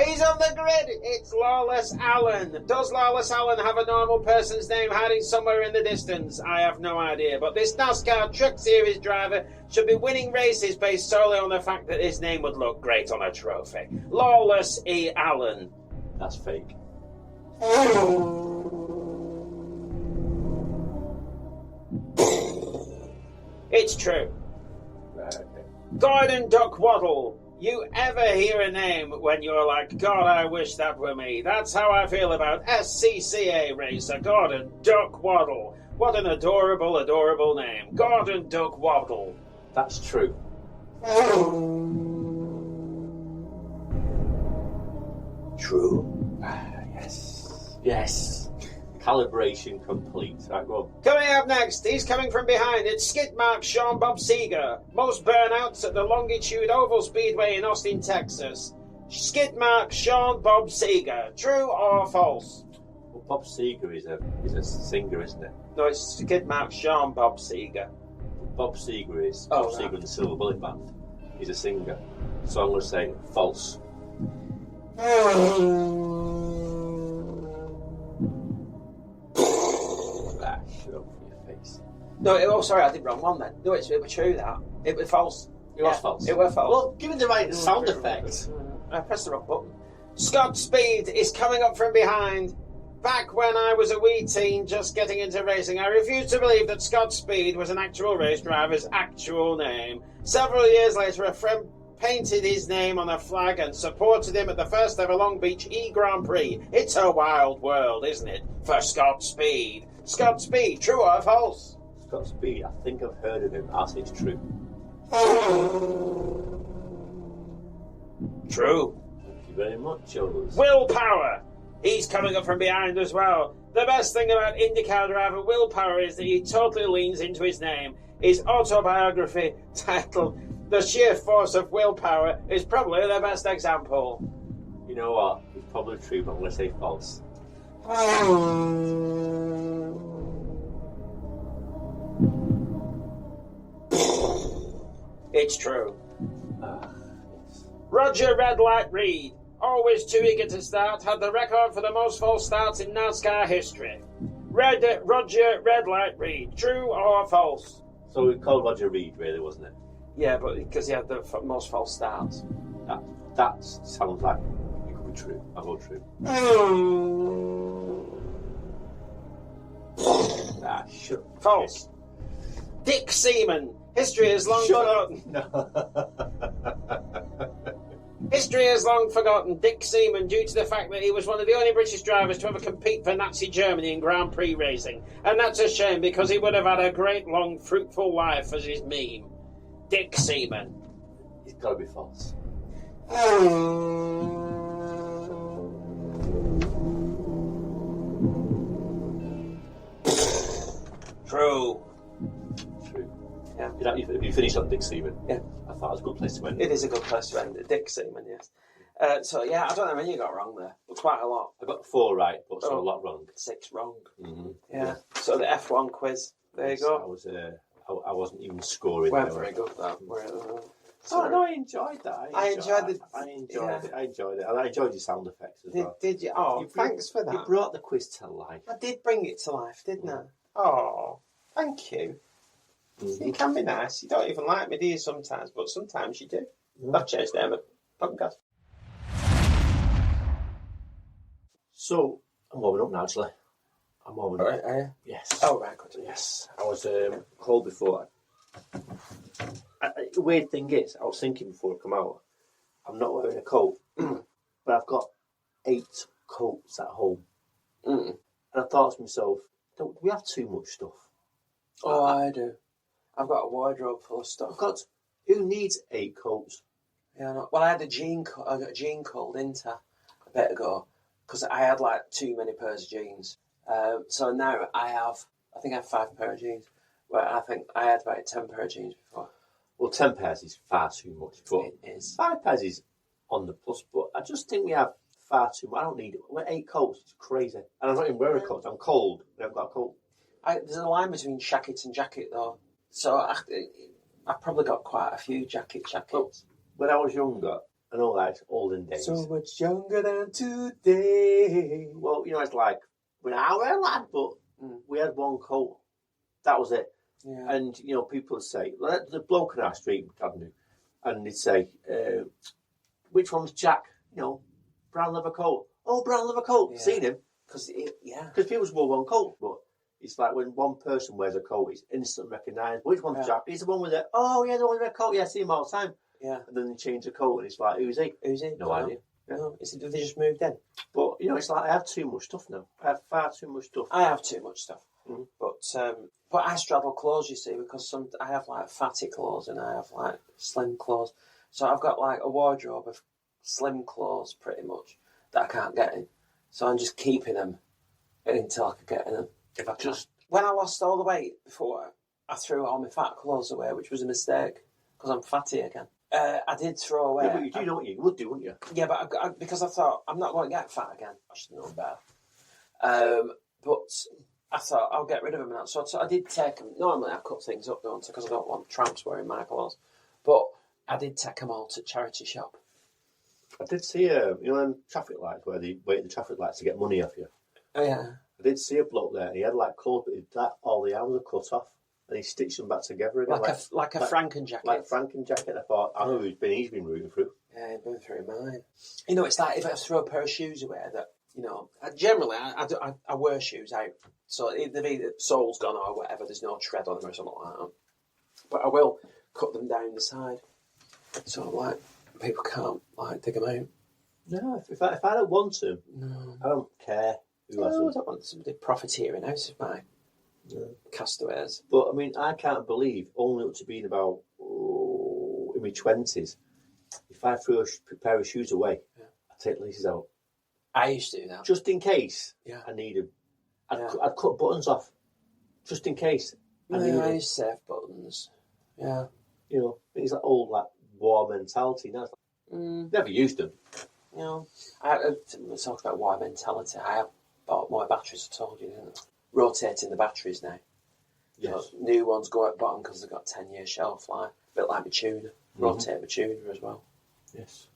S2: he's on the grid. It's Lawless Allen. Does Lawless Allen have a normal person's name hiding somewhere in the distance? I have no idea. But this NASCAR Truck Series driver should be winning races based solely on the fact that his name would look great on a trophy. Lawless E. Allen.
S1: That's fake.
S2: It's true.
S1: Right, okay.
S2: Gordon Duck Waddle. You ever hear a name when you're like, God, I wish that were me? That's how I feel about SCCA racer Gordon Duck Waddle. What an adorable, adorable name. Gordon Duck Waddle.
S1: That's true. True? Yes. Calibration complete. Right, go on.
S2: Coming up next, he's coming from behind. It's skid mark Sean Bob Seeger. Most burnouts at the Longitude Oval Speedway in Austin, Texas. Skid mark Sean Bob Seeger. True or false?
S1: Well, Bob Seeger is a singer, isn't it?
S2: No, it's skid mark Sean Bob Seeger.
S1: Bob Seeger is
S2: Oh,
S1: Bob Seeger and the Silver Bullet Band. He's a singer. So I'm going to say false. Shut up for your face.
S2: No, sorry, I did wrong one then. No, it was true that. It was false.
S1: It was false.
S2: It was false.
S1: Well, give it the right sound effect.
S2: I pressed the wrong button. Scott Speed is coming up from behind.
S4: Back when I was a wee teen just getting into racing, I refused to believe that Scott Speed was an actual race driver's actual name. Several years later, a friend painted his name on a flag and supported him at the first ever Long Beach E-Grand Prix. It's a wild world, isn't it? For Scott Speed. Scott Speed, true or false?
S1: Scott Speed, I think I've heard of him. I'll say it's true.
S4: True.
S1: Thank you very much, Jules.
S4: Willpower. He's coming up from behind as well. The best thing about IndyCar driver Willpower is that he totally leans into his name. His autobiography, titled The Sheer Force of Willpower, is probably the best example.
S1: You know what? It's probably true, but I'm going to say false.
S4: It's true.
S1: Yes.
S4: Roger Red Light Reed, always too eager to start, had the record for the most false starts in NASCAR history. Roger Red Light Reed, true or false?
S1: So we called Roger Reed, really, wasn't it?
S4: Yeah, but because he had the most false starts.
S1: That sounds like it could be true. I'll go true. Shut up.
S4: False. Dick Seaman. History is long forgotten. History has long forgotten Dick Seaman due to the fact that he was one of the only British drivers to ever compete for Nazi Germany in Grand Prix racing. And that's a shame because he would have had a great, long, fruitful life as his meme. Dick Seaman.
S1: It's got to be false.
S4: True.
S1: True.
S4: Yeah.
S1: You finished on Dick Seaman?
S4: Yeah.
S1: I thought it was a good place to end.
S4: It is a good place to end it. Dick Seaman, yes. So, yeah, I don't know how many you got wrong there, but quite a lot.
S1: I got 4 right, but a lot wrong.
S4: 6 wrong.
S1: Mm-hmm.
S4: Yeah. So the F1 quiz. There you go.
S1: I wasn't even scoring.
S4: Weren't very good, that.
S1: Oh, no, I enjoyed that.
S4: I enjoyed it.
S1: I enjoyed it. And I enjoyed your sound effects as well.
S4: Did you? Oh, thanks for that.
S1: You brought the quiz to life.
S4: I did bring it to life, didn't I? Oh, thank you.
S1: Mm-hmm.
S4: You can be nice. You don't even like me, do you, sometimes? But sometimes you do. I've changed the name of the podcast.
S1: So, I'm warming up now, actually. I'm warming up.
S4: Right, are you?
S1: Yes.
S4: Oh, right, good.
S1: Yes. I was cold before. The weird thing is, I was thinking before I come out, I'm not wearing a coat, but I've got 8 coats at home.
S4: Mm.
S1: And I thought to myself, do we have too much stuff?
S4: Oh, I do. I've got a wardrobe full of stuff.
S1: Who needs 8 coats?
S4: Yeah, well, I got a jean cold, didn't I, a bit ago, because I had like too many pairs of jeans. So now I think I have 5 pair of jeans. Well, I think I had about 10 pair of jeans before.
S1: Well, 10 pairs is far too much. But
S4: It is.
S1: 5 pairs is on the plus, but I just think we have far too much. I don't need it. We're 8 coats. It's crazy. And I'm not even wearing a coat. I'm cold. I haven't got a coat.
S4: There's a line between jacket and jacket, though. So I've probably got quite a few jackets.
S1: Well, when I was younger, I know that's olden days.
S4: So much younger than today.
S1: Well, it's like when I were a lad, but we had 1 coat. That was it.
S4: Yeah.
S1: And, people would say, the bloke in our street, and they'd say, which one's Jack? Brown leather coat. Oh, brown leather coat.
S4: Yeah.
S1: Seen him?
S4: Because
S1: people just wore 1 coat, but it's like when one person wears a coat, it's instantly recognised. Which one's Jack? He's the one with it. Oh, yeah, the one with the coat. Yeah, I see him all the time.
S4: Yeah.
S1: And then they change the coat, and it's like, who's he? No idea.
S4: Yeah. No, they just moved in?
S1: But, it's like I have too much stuff now. I have far too much stuff.
S4: I have too much stuff.
S1: Mm-hmm.
S4: But I straddle clothes, you see, because I have like fatty clothes and I have like slim clothes. So I've got like a wardrobe of slim clothes pretty much that I can't get in. So I'm just keeping them until I can get in them. If I can. When I lost all the weight before, I threw all my fat clothes away, which was a mistake because I'm fatty again. I did throw away.
S1: Yeah, but you do, don't you? You would do, wouldn't you?
S4: Yeah, but because I thought I'm not going to get fat again. I should know better. But I thought I'll get rid of them now. So I did take them. Normally I cut things up, don't I? Because I don't want tramps wearing my clothes. But I did take them all to charity shop.
S1: I did see them traffic lights where they wait the traffic lights to get money off you.
S4: Oh yeah.
S1: I did see a bloke there. He had like clothes, but all the arms were cut off, and he stitched them back together again.
S4: Like a Franken jacket.
S1: Like Franken jacket. I thought, he's been rooting through.
S4: Yeah, he's been through mine. It's like if I throw a pair of shoes away that you know, I wear shoes out. So the sole's gone or whatever, there's no tread on them or something like that. But I will cut them down the side. So like people can't like dig them out.
S1: No, if I don't want to, I don't care who has them.
S4: I don't want somebody profiteering out of my castaways.
S1: But I mean, I can't believe only up to being about in my 20s, if I threw a pair of shoes away, I'd take the laces out.
S4: I used to do that.
S1: Just in case I need them. I'd cut buttons off. Just in case I need them.
S4: I used to save buttons. Yeah.
S1: You know, it's that old like war mentality. Now, never used them.
S4: You know, I talked about war mentality. I have bought more batteries, I told you, didn't I? Rotating the batteries now.
S1: Yes.
S4: So new ones go at bottom because they've got 10-year shelf life. A bit like my tuner. Rotate my tuner as well.
S1: Yes.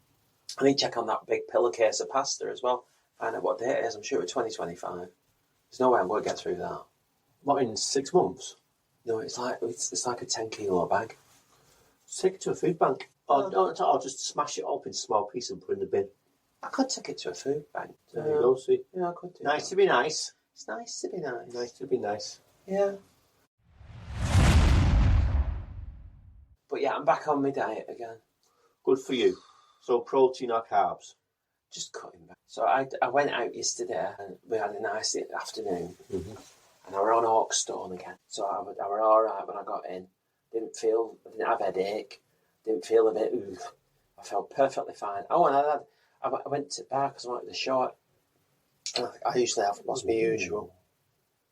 S4: I need to check on that big pillowcase of pasta as well. Find out what date it is. I'm sure it's 2025. There's no way I'm going to get through that.
S1: What, in 6 months?
S4: No, it's like a 10-kilo bag.
S1: Take it to a food bank. Or just smash it up in small pieces and put it in the bin.
S4: I could take it to a food bank.
S1: There you go, see.
S4: Yeah, I could do
S1: Nice
S4: that.
S1: to be nice.
S4: It's nice to be nice.
S1: Nice to be nice.
S4: Yeah. But yeah, I'm back on my diet again.
S1: Good for you. So protein or carbs?
S4: Just cutting back. So I went out yesterday and we had a nice afternoon.
S1: Mm-hmm.
S4: And I were on Hawkstone again. So I were all right when I got in. I didn't have a headache. Didn't feel a bit, I felt perfectly fine. Oh, and I went to the bar because I wanted the short. I usually have what's my usual.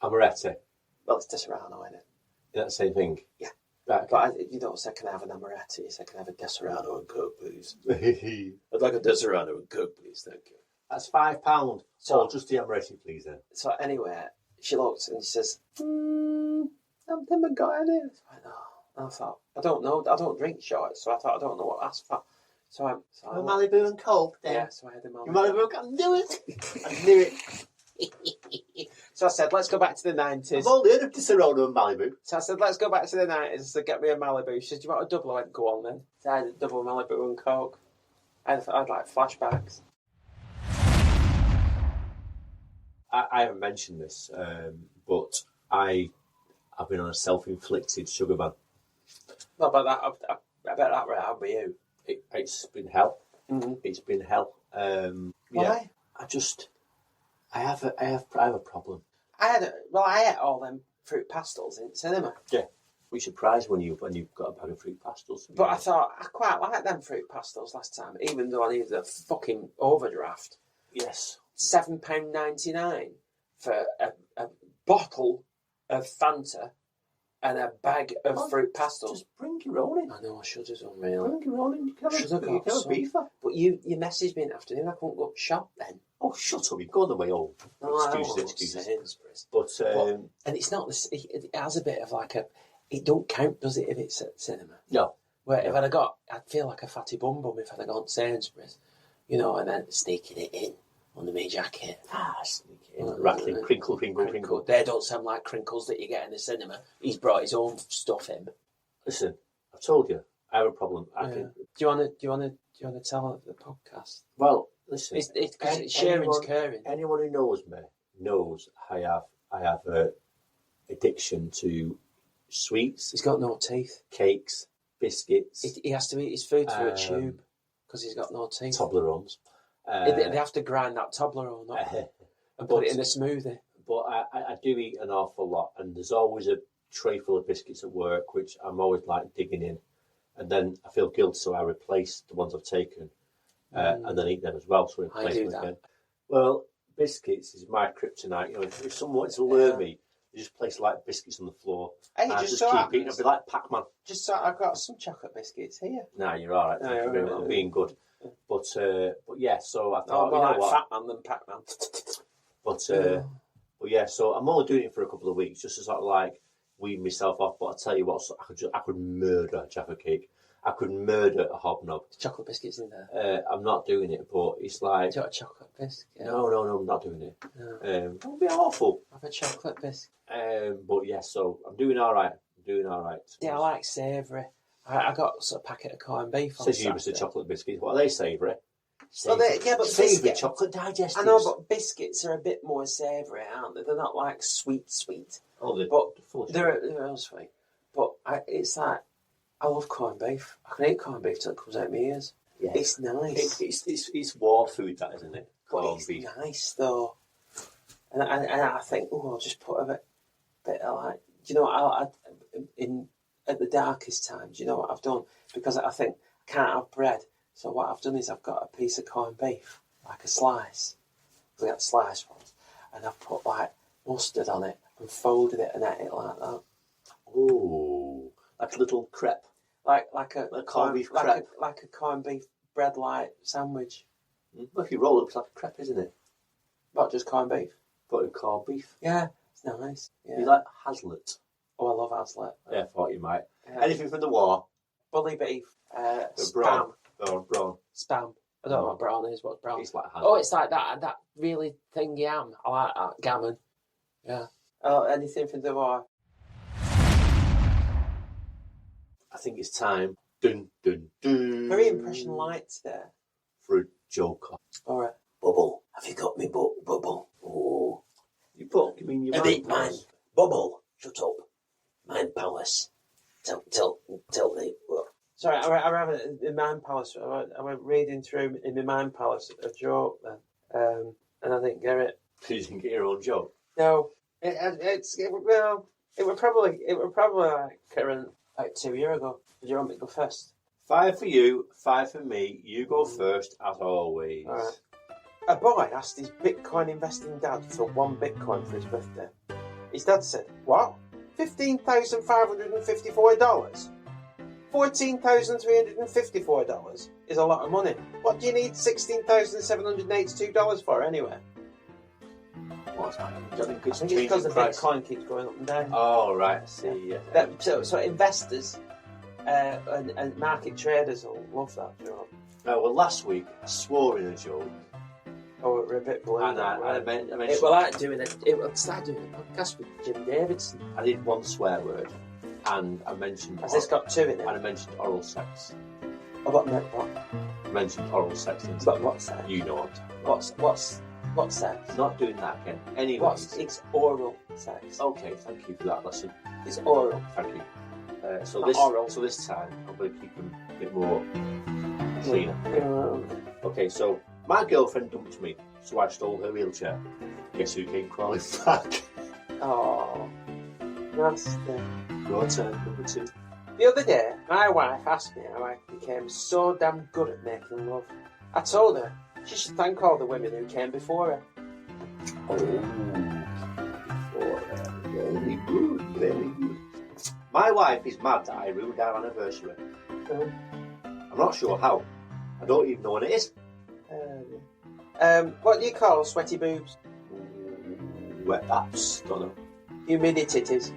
S1: Amaretti.
S4: Well, it's Deserrano, isn't it?
S1: That same thing?
S4: Yeah.
S1: Right,
S4: But you don't say, can I have an Amaretti? You say, can I have a Deserrano and Coke, please?
S1: okay.
S3: I'd like a Deserrano and Coke, please, thank you.
S1: That's £5. So just the Amaretti, please, then.
S4: So anyway, she looked and she says, I've never got any. I know. And I thought, I don't know. I don't drink shorts, so I thought, I don't know what that's for. So I
S1: Malibu and Coke, then.
S4: Yeah, so I had a
S1: Malibu. I knew it.
S4: I knew it. So I said, let's go back to the 90s.
S1: I've only heard of Deserrano and Malibu.
S4: So I said, let's go back to the 90s to get me a Malibu. She said, do you want a double? I went, go on then. So I had a double Malibu and Coke. I had like flashbacks.
S1: I haven't mentioned this, but I've been on a self-inflicted sugar ban.
S4: Well, but that, I bet that right, how about you?
S1: It's been hell.
S4: Mm-hmm.
S1: It's been hell.
S4: Why?
S1: Yeah, I have a problem.
S4: I ate all them fruit pastels in cinema.
S1: Yeah, we surprised when you've got a bag of fruit pastels.
S4: But I thought, I quite liked them fruit pastels last time, even though I needed a fucking overdraft.
S1: Yes.
S4: £7.99 for a bottle of Fanta and a bag of fruit pastels.
S1: Just bring your own in.
S4: I know, I should have done, really.
S1: Bring your own in. You can have a beefer.
S4: But you messaged me in the afternoon, I couldn't go shop then.
S1: Oh, shut up. You've gone the way home. Excuses.
S4: Sainsbury's.
S1: But,
S4: and it's not, it has a bit of like it don't count, does it, if it's at cinema?
S1: No.
S4: Where if I'd feel like a fatty bum if I'd have gone to Sainsbury's, you know, and then sneaking it in under my jacket.
S1: Sneaking in. Rattling, crinkle.
S4: They don't sound like crinkles that you get in the cinema. He's brought his own stuff in.
S1: Listen, I've told you, I have a problem.
S4: Do you want to tell the podcast?
S1: Well, listen.
S4: It's sharing's caring.
S1: Anyone who knows me knows I have a addiction to sweets.
S4: He's got no teeth.
S1: Cakes, biscuits.
S4: He has to eat his food through a tube because he's got no teeth.
S1: Toblerones.
S4: They have to grind that Toblerone up and put it in a smoothie.
S1: But I do eat an awful lot, and there's always a tray full of biscuits at work, which I'm always like digging in, and then I feel guilty, so I replace the ones I've taken, and then eat them as well. So I replace them again. Well, biscuits is my kryptonite. You know, if someone wants to lure me, they just place like biscuits on the floor.
S4: Hey,
S1: and I just keep eating. I'll be like Pac-Man.
S4: Just so I've got some chocolate biscuits here.
S1: Nah, you're all right. I'm being good. But yeah, so I thought,
S4: more
S1: you know
S4: like
S1: what?
S4: Fat Man than Pac-Man.
S1: But yeah, so I'm only doing it for a couple of weeks, just to sort of like wean myself off. But I tell you what, so I could murder a Jaffa cake. I could murder a hobnob.
S4: Chocolate biscuits in there.
S1: I'm not doing it, but it's like.
S4: Do you want a chocolate biscuit?
S1: No, I'm not doing it.
S4: No.
S1: It would be awful.
S4: Have a chocolate biscuit.
S1: But yeah, so I'm doing all right.
S4: Yeah, I like savoury. I got a packet of corned beef on
S1: Says you,
S4: Saturday.
S1: Mr. Chocolate Biscuits. What are they, savoury?
S4: Well, but
S1: savoury
S4: biscuit.
S1: chocolate digestives.
S4: I know, but biscuits are a bit more savoury, aren't they? They're not like sweet.
S1: Oh,
S4: But
S1: full of
S4: they're all sweet. But it's like, I love corned beef. I can eat corned beef till it comes out of my ears.
S1: Yeah.
S4: It's nice.
S1: It's war food, that, isn't it?
S4: But
S1: Corned
S4: it's
S1: beef.
S4: nice, though. And I think, I'll just put a bit of like, do you know what, at the darkest times, you know what I've done? Because I think I can't have bread. So what I've done is I've got a piece of corned beef, like a slice. I got slice ones. And I've put like mustard on it and folded it and ate it like that.
S1: Oh, like a little crepe.
S4: Like a
S1: corned beef crepe.
S4: Like a corned beef bread like sandwich.
S1: Well, if you roll it, it's like a crepe, isn't it?
S4: Not just corned beef.
S1: But with corned beef.
S4: Yeah, it's nice. Yeah.
S1: You like Hazlitt?
S4: Oh, I love Hazlitt.
S1: Yeah, I thought you might. Anything from the war?
S4: Bully beef. Spam.
S1: Brawn. Oh, brawn.
S4: Spam. I don't know what brown is. What's brown?
S1: It's like Hazlitt.
S4: Oh, it's like that really thin yam. I like that. Gammon. Yeah. Anything from the war?
S1: I think it's time. Dun, dun, dun.
S4: Very impression light today.
S1: For a joke.
S4: All right.
S2: Bubble, have you got me bubble? Oh.
S1: You put, you mean your
S2: A bit,
S1: mind
S2: man.
S1: palace?
S2: Bubble, shut up. Mind palace. Tell me. What?
S4: Sorry, I have it in Mind Palace. I went reading through in my Mind Palace a joke then, and I didn't get it.
S1: You didn't get your own joke.
S4: No, it were probably like current like 2 years ago. Did you want me to go first?
S1: 5 for you, 5 for me. You go first, as always.
S4: All right. A boy asked his Bitcoin investing dad for 1 Bitcoin for his birthday. His dad said, "What? $15,554? $14,354 is a lot of money. What do you need $16,782 for anyway?"
S1: What's happening? Do you think
S4: I
S1: it's
S4: think it's because the
S1: price?
S4: Bitcoin keeps going up and down.
S1: Oh, right, I see. Yeah.
S4: So investors and market traders will love that joke.
S1: Well, last week I swore in a joke.
S4: Oh, we're a bit blue.
S1: And I mentioned,
S4: It will like doing it. It will start doing a podcast with Jim Davidson.
S1: I did one swear word, and I mentioned.
S4: Has this got 2 in it?
S1: And I mentioned oral sex.
S4: Oh, what?
S1: I mentioned oral sex.
S4: But what's that?
S1: You know it.
S4: What's sex?
S1: Not doing that again. Anyways.
S4: It's oral sex.
S1: Okay, thank you for that lesson.
S4: It's oral.
S1: Thank you. So
S4: Not
S1: this
S4: oral.
S1: So this time I'm going to keep them a bit more cleaner. Okay, so my girlfriend dumped me, so I stole her wheelchair. Guess who came crawling back?
S4: Oh, nasty.
S1: Your turn, number 2.
S4: The other day, my wife asked me how I became so damn good at making love. I told her she should thank all the women who came before her.
S1: Very good, very good. My wife is mad that I ruined our anniversary. I'm not sure how. I don't even know what it is.
S4: What do you call sweaty boobs?
S1: Wet apps, don't know.
S4: Humidities.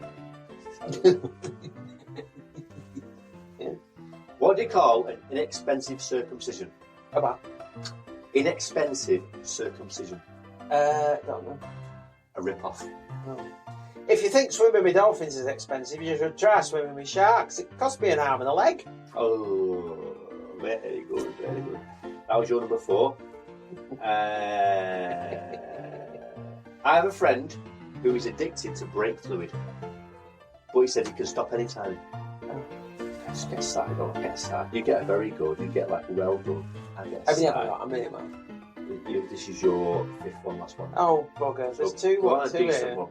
S1: What do you call an inexpensive circumcision?
S4: About?
S1: Inexpensive circumcision.
S4: Don't know.
S1: A rip-off.
S4: Oh. If you think swimming with dolphins is expensive, you should try swimming with sharks. It costs me an arm and a leg.
S1: Oh, very good, very good. That was your number 4. I have a friend who is addicted to brake fluid, but he said he can stop any time. Just get started, don't get started. You get very good, you get like well done. I get
S4: Have you ever
S1: started.
S4: got a minute, man?
S1: This is your 5th one, last one.
S4: Oh, bugger. There's
S1: So,
S4: 2
S1: go on,
S4: one,
S1: a
S4: 2
S1: decent
S4: here.
S1: one.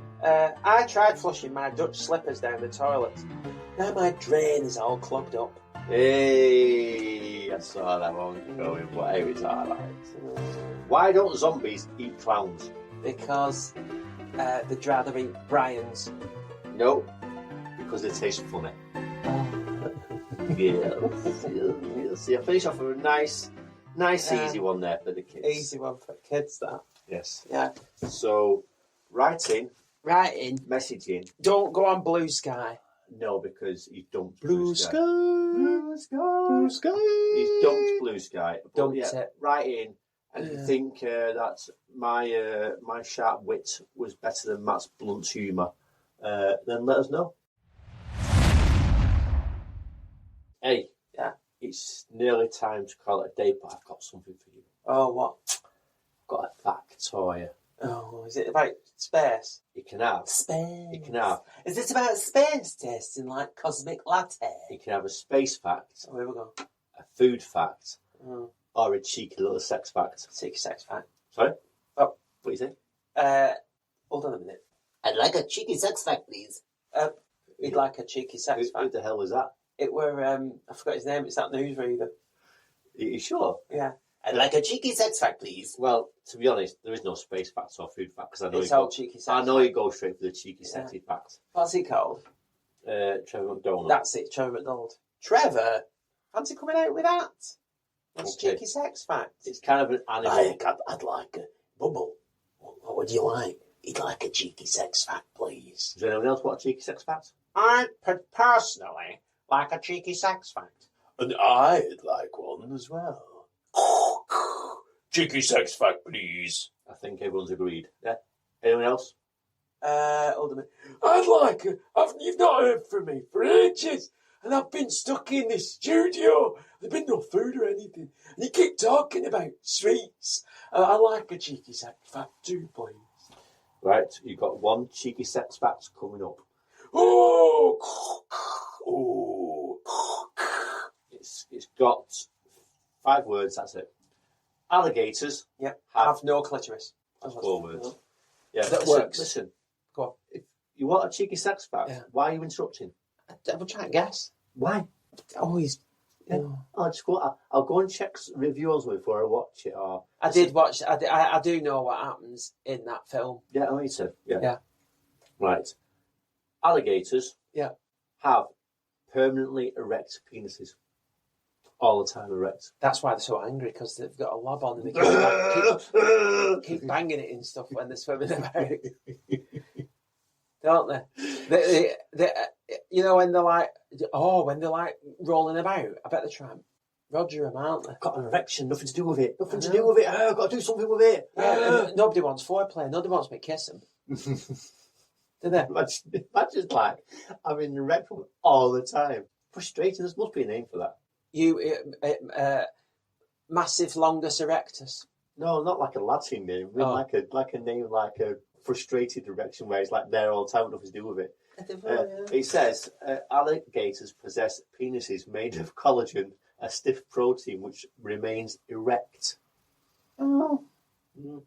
S4: I tried flushing my Dutch slippers down the toilet. Now my drain is all clogged up.
S1: Hey, I saw that one going. What is that like? Why don't zombies eat clowns?
S4: Because they'd rather eat Brian's.
S1: No, because they taste funny. Yes. I finish off with a nice, easy one there for the kids.
S4: Easy one for kids, that.
S1: Yes.
S4: Yeah.
S1: So, writing,
S4: Writing.
S1: messaging.
S4: Don't go on Blue Sky.
S1: No, because you dumped
S4: Blue Sky.
S1: Blue Sky. He's dumped Blue Sky. But
S4: Dumped
S1: yeah,
S4: it.
S1: write in. And if you think that my sharp wit was better than Matt's blunt humour, then let us know. Hey,
S4: Yeah.
S1: it's nearly time to call it a day, but I've got something for you.
S4: Oh, what?
S1: Got a fact for you.
S4: Oh, is it about space?
S1: You can have.
S4: Space.
S1: You can have.
S4: Is this about space tasting like cosmic latte?
S1: You can have a space fact,
S4: Oh, here we go.
S1: a food fact,
S4: Oh,
S1: or a cheeky little sex fact.
S4: cheeky sex fact.
S1: Sorry?
S4: Oh.
S1: What do you say?
S4: Hold on a minute.
S2: I'd like a cheeky sex fact, please.
S4: He'd like a cheeky sex
S1: Who
S4: fact.
S1: the hell was that?
S4: It were, I forgot his name, it's that newsreader.
S1: Are you sure?
S4: Yeah.
S2: I'd like a cheeky sex fact, please.
S1: Well, to be honest, there is no space facts or food facts. Because
S4: It's all cheeky sex
S1: I know
S4: fact.
S1: you go straight for the cheeky, sexy facts.
S4: What's he called?
S1: Trevor McDonald.
S4: That's it, Trevor McDonald. Trevor? Fancy coming out with that? What's
S1: Okay.
S4: cheeky sex fact?
S1: It's kind of an animal.
S2: I'd like a bubble. What would you like? He'd like a cheeky sex fact, please.
S1: Does anyone else want a cheeky sex fact?
S4: I personally like a cheeky sex fact.
S3: And I'd like one as well. Cheeky sex fact, please.
S1: I think everyone's agreed. Yeah. Anyone else?
S4: Hold a minute.
S3: I'd like it. You've not heard from me for ages. And I've been stuck in this studio. There's been no food or anything. And you keep talking about sweets. I like a cheeky sex fact too, please.
S1: Right, you've got one cheeky sex fact coming up.
S3: Oh, oh.
S1: It's got 5 words, that's it. Alligators
S4: Yep.
S1: have
S4: Have no clitoris.
S1: that's 4 words. Yeah,
S4: That
S1: listen,
S4: works.
S1: Listen,
S4: Go on.
S1: if you want a cheeky sex fact,
S4: Yeah.
S1: why are you interrupting?
S4: I will try and guess.
S1: Why?
S4: Always.
S1: Yeah. I'll just go. I'll go and check reviews before I watch it. Or
S4: I did watch. I do know what happens in that film.
S1: yeah, I know you said. Yeah.
S4: Yeah.
S1: Right. Alligators.
S4: Yeah.
S1: Have permanently erect penises. All the time erect.
S4: That's why they're so angry, because they've got a lob on and they keep banging it and stuff when they're swimming about. Don't they? You know, when they're like rolling about. I bet they're trying Roger them, aren't they?
S2: Got an erection, nothing to do with it. Nothing
S4: I
S2: to
S4: know.
S2: do with it. I've got to do something with it.
S4: Yeah, and nobody wants foreplay. Nobody wants me to kiss them. Do they?
S1: Imagine like having erect one all the time. Frustrating. There must be a name for that.
S4: Massive longus erectus.
S1: No, not like a Latin name.
S4: Oh.
S1: Like a name like a frustrated erection where it's like there all the time, nothing to do with it. It says alligators possess penises made of collagen, a stiff protein which remains erect.
S4: Oh.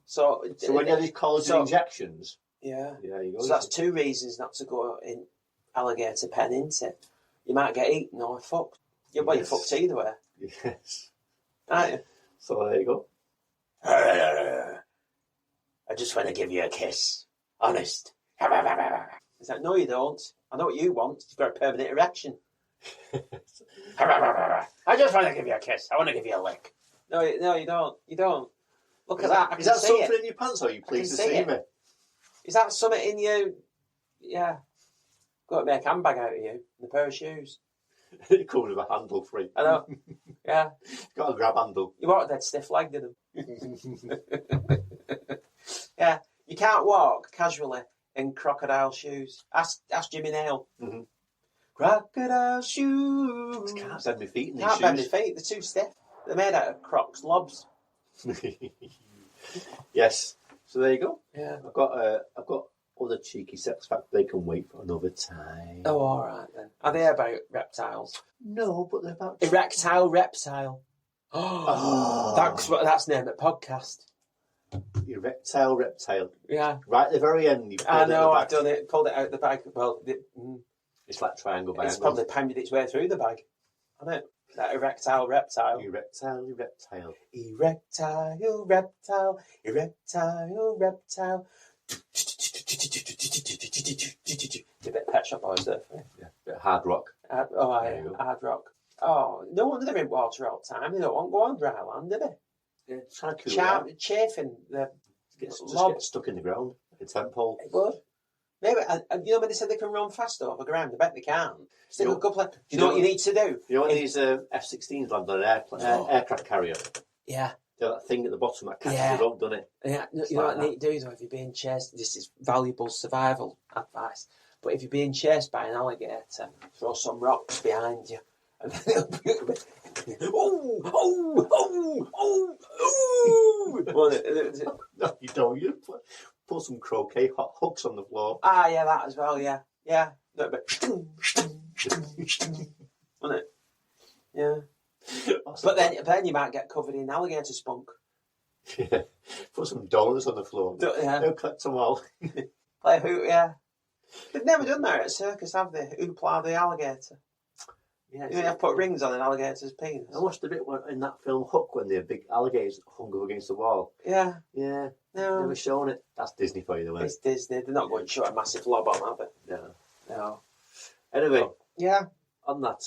S4: So
S1: when you have these collagen injections,
S4: yeah,
S1: you go.
S4: so that's 2 reasons not to go in alligator pen, isn't it? You might get eaten or fucked. You're fucked either way.
S1: Yes.
S4: Aren't you?
S1: So there you go.
S2: I just want to give you a kiss. Honest.
S4: It's like, no, you don't. I know what you want. You've got a permanent erection.
S2: I just want to give you a kiss. I want to give you a lick.
S4: No, you don't. You don't. Look at that. I
S1: Is
S4: can
S1: that
S4: see
S1: something
S4: it.
S1: in your pants? Or are you pleased to
S4: see
S1: see
S4: it.
S1: me?
S4: Is that something in you? Yeah. Got to make a handbag out of you and a pair of shoes.
S1: It comes with a handle free.
S4: I know. Yeah.
S1: Got a grab handle.
S4: You walk dead stiff legged in them. Yeah. You can't walk casually in crocodile shoes. Ask Jimmy Nail.
S1: Mm-hmm.
S4: Crocodile shoes.
S1: Can't bend my feet in these
S4: Can't bend
S1: shoes.
S4: my feet. They're too stiff. They're made out of Crocs lobs.
S1: Yes. So there you go.
S4: Yeah.
S1: I've got other cheeky sex facts. They can wait for another time.
S4: Oh, all right then. Are they about reptiles?
S1: No, but they're about
S4: Erectile Reptile.
S1: Oh.
S4: That's the name of the podcast.
S1: Erectile Reptile.
S4: Yeah.
S1: Right at the very end. You
S4: I know, I've
S1: done.
S4: done it. Pulled it out the bag. Well,
S1: It's like triangle by
S4: it's
S1: angle.
S4: probably pounded its way through the bag. Hasn't it? That erectile reptile.
S1: Erectile Reptile.
S4: Erectile reptile. Erectile reptile. A bit of Pet Shop Boys there for you.
S1: Yeah, bit of hard rock.
S4: Hard rock. Oh, no wonder they're in water all the time. They don't want to go on dry land, do they?
S1: Yeah, it's trying to cool it down.
S4: Chafing the
S1: Just
S4: lob.
S1: get stuck in the ground. Like a tent pole.
S4: It would. Maybe, you know when they said they can run fast over ground? I bet they can. Stick
S1: You
S4: a
S1: know-
S4: couple of... Do you know what you need to do?
S1: You know when these F-16s land on an aircraft carrier?
S4: Yeah.
S1: They're that thing at the bottom that catches
S4: Yeah.
S1: the rope, doesn't it?
S4: Yeah, you know
S1: like
S4: what you need to do though, if you're being chased, this is valuable survival advice, but if you're being chased by an alligator, throw some rocks behind you And then it'll be, oh, oh, oh, oh, oh. Won't it?
S1: No, you don't. You put some croquet hot hooks on the floor.
S4: Ah, yeah, that as well, yeah. Yeah. No, but won't it? Yeah. But then you might get covered in alligator spunk.
S1: Yeah. Put some donuts on the floor.
S4: Yeah.
S1: They'll collect them all.
S4: Play hoop, yeah. They've never done that at a circus, have they? Hoopla the alligator.
S1: Yeah,
S4: You have put rings on an alligator's penis.
S1: I watched a bit in that film Hook when the big alligators hung up against the wall.
S4: Yeah.
S1: Yeah.
S4: No.
S1: Never shown it. That's Disney for you, though.
S4: It's Disney. They're not going to show a massive lob on, are they?
S1: No.
S4: No.
S1: Anyway,
S4: Yeah.
S1: on that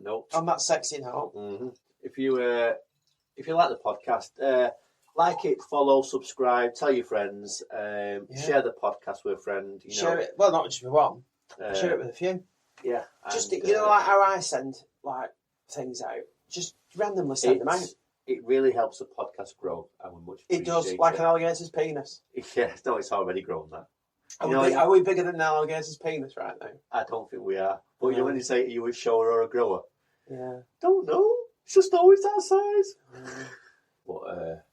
S1: note,
S4: On that sexy note.
S1: if you like the podcast, like it, follow, subscribe, tell your friends, share the podcast with a friend.
S4: Share it. Well, not just with one. Share it with a few.
S1: Yeah.
S4: Just like how I send like things out. Just randomly send them out.
S1: It really helps the podcast grow, and we much
S4: It does,
S1: appreciate
S4: like an alligator's penis.
S1: Yeah, no, it's already grown that.
S4: Are we bigger than an alligator's penis right now?
S1: I don't think we are. But you know when you say, are you a shower or a grower?
S4: Yeah.
S1: Don't know. It's just always that size. But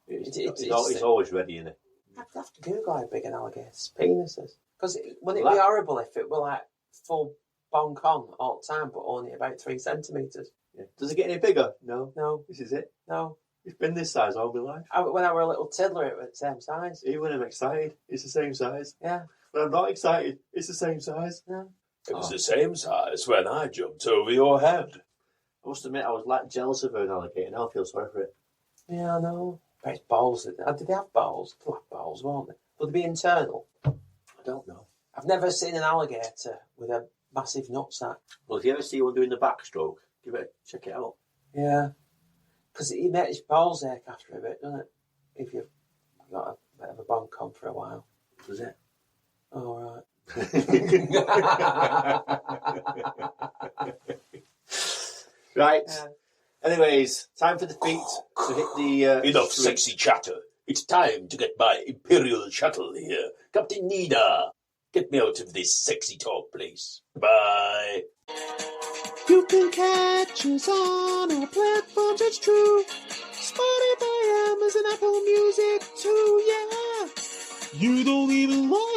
S1: it's always ready, isn't it?
S4: I'd have to Google how big an alligator's penis is. Because wouldn't it be horrible if it were like full bonk on all the time, but only about 3 centimetres?
S1: Yeah. Does it get any bigger? No.
S4: No.
S1: This is it.
S4: No.
S1: It's been this size all my life.
S4: When I were a little tiddler, it was the same size.
S1: Even when I'm excited, it's the same size.
S4: Yeah.
S1: When I'm not excited, it's the same size.
S4: Yeah.
S3: It was the same size when I jumped over your head.
S1: I must admit, I was like jealous of an alligator. Now I feel sorry for it.
S4: Yeah, I know. But it's balls. Did they have balls? They'll have balls, won't they? Will they be internal?
S1: I don't know.
S4: I've never seen an alligator with a massive nutsack.
S1: Well, if you ever see one doing the backstroke, check it out.
S4: Yeah. Because it makes your balls ache after a bit, doesn't it? If you've got a bit of a bonk on for a while.
S1: Does it?
S4: Oh, right.
S1: Right.
S4: Yeah.
S1: Anyways, time for the feet to hit the...
S3: Enough sexy chatter. It's time to get my Imperial shuttle here. Captain Nina, get me out of this sexy talk, please. Bye.
S5: You can catch us on our platforms, it's true. Spotify, Amazon, Apple Music too, yeah. You don't even like